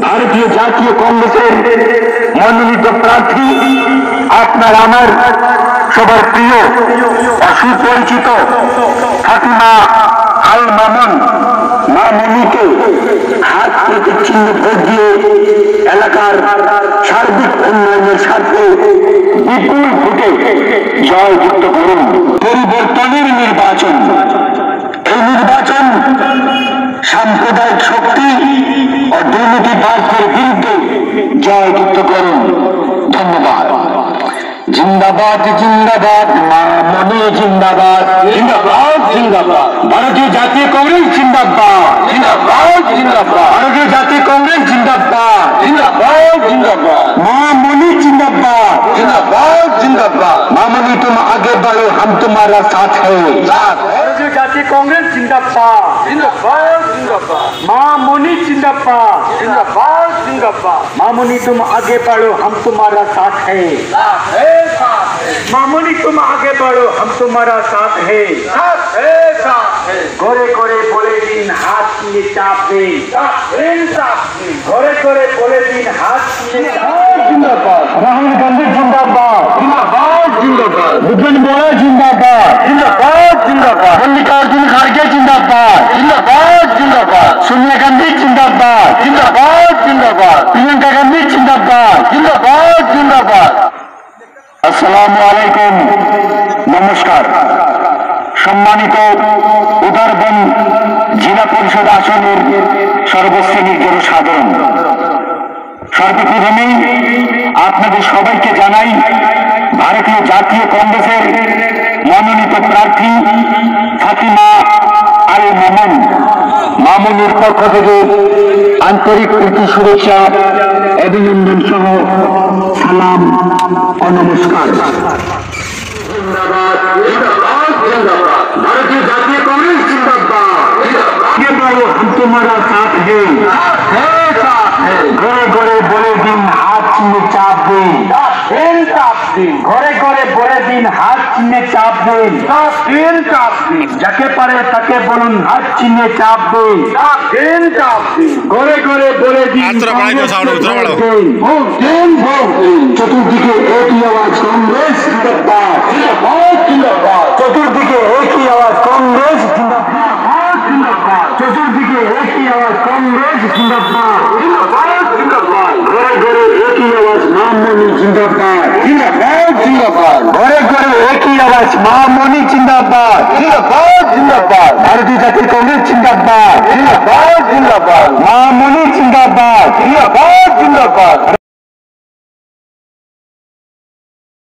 ভারতীয় জাতীয় কংগ্রেসের মনোনীত প্রার্থী আপনার আমার সবার প্রিয় সুপরিচিত ফাতিমা আল মামুন মা মনিকে হাত প্রতিচ্ছিন্ন ভোট দিয়ে এলাকার সার্বিক উন্নয়নের স্বার্থে বিপুল ভোটে জয়যুক্ত করুন। পরিবর্তনের নির্বাচন, এই নির্বাচন সাম্প্রদায়িক শক্তি ও দুর্নীতিবাজদের বিরুদ্ধে জয়যুক্ত করুন। ধন্যবাদ। জিন্দাবাদ জিন্দাবাদ মা মনি জিন্দাবাদ জিন্দাবাদ জিন্দাবাদ। ভারতীয় জাতীয় কংগ্রেস জিন্দাবাদ জিন্দাবাদ জিন্দাবাদ। ভারতীয় জাতীয় কংগ্রেস জিন্দাবাদ জিন্দাবাদ জিন্দাবাদ। মা मनी जिंदाबाद जिंदाबाद जिंदाबाद। मामनी तुम आगे बढ़ो हम तुम्हारा साथ है। भारतीय जातीय कांग्रेस जिंदाबाद जिंदाबाद जिंदाबाद। मां मनी जिंदाबाद जिंदाबाद जिंदाबाद। मामनी तुम आगे बढ़ो हम तुम्हारा साथ है। मामनी तुम आगे बढ़ो हम तुम्हारा साथ है। घोरे घोरे बोले दिन हाथ में चाप दे। घोरे घोरे बोले दिन हाथ में जिंदाबाद। राहुल गांधी जिंदाबाद जिंदाबाद जिंदाबाद। विपिन गोयल जिंदाबाद जिंदाबाद जिंदाबाद। मल्लिकार्जुन खड़गे जिंदाबाद जिंदाबाद जिंदाबाद। सोनिया गांधी जिंदाबाद जिंदाबाद जिंदाबाद। प्रियंका गांधी जिंदाबाद जिंदाबाद जिंदाबाद। আসসালামু আলাইকুম, নমস্কার। সম্মানিত উদারবন জেলা পরিষদ আসনের সর্বশ্রেণীর জনসাধারণ, সর্বপ্রথমে আপনাদের সবাইকে জানাই ভারতীয় জাতীয় কংগ্রেসের মনোনীত প্রার্থী ফাতিমা আল মামুন মামুনের পক্ষ থেকে আন্তরিক প্রীতি শুভেচ্ছা, অভিনন্দন সহ সালাম ও নমস্কার। भारतीय जातीय कांग्रेस जिंदाबाद। ये बोलो हम तुम्हारा साथ है। घरे घरे बोले दिन हाथ में चाप दे। घरे घरे बोले दिन हाथ चिन्हे चाप दे। যাকে পারে তাকে বলুন হাত চিহ্নে চাপ দে। ঘরে ঘরে বলে দিন চতুর্দিকে একই আওয়াজ কংগ্রেস জিন্দাবাদ জিন্দাবাদ। চতুর্দিকে একই আওয়াজ কংগ্রেস জিন্দাবাদ জিন্দাবাদ। চতুর্দিকে একই আওয়াজ কংগ্রেস জিন্দাবাদ জিন্দাবাদ জিন্দাবাদ। ঘরে ঘরে একই আওয়াজ মা মনি জিন্দাবাদ জিন্দাবাদ জিন্দাবাদ। ঘরে ঘরে একই আওয়াজ মা মনি জিন্দাবাদ জিন্দাবাদ জিন্দাবাদ। ভারতীয় জাতীয় কংগ্রেস জিন্দাবাদ জিন্দাবাদ জিন্দাবাদ। মা মনি জিন্দাবাদ জিন্দাবাদ জিন্দাবাদ।